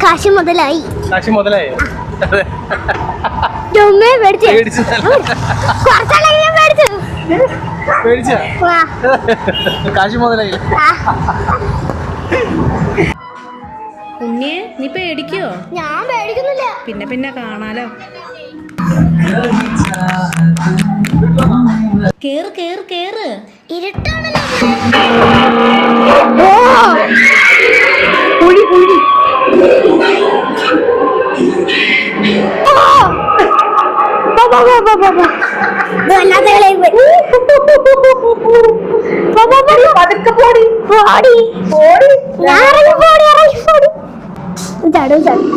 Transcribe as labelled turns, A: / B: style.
A: കാശ് മുതലായി.
B: കാശ് മുതലായി.
C: കുഞ്ഞെ നീ പേടിക്കോ?
A: ഞാൻ പേടിക്കുന്നില്ല.
C: പിന്നെ കാണാലോ. കേറ് കേറ് കേറ്.
A: ഇരുട്ടാണല്ലോ. ചാടും ചാടും.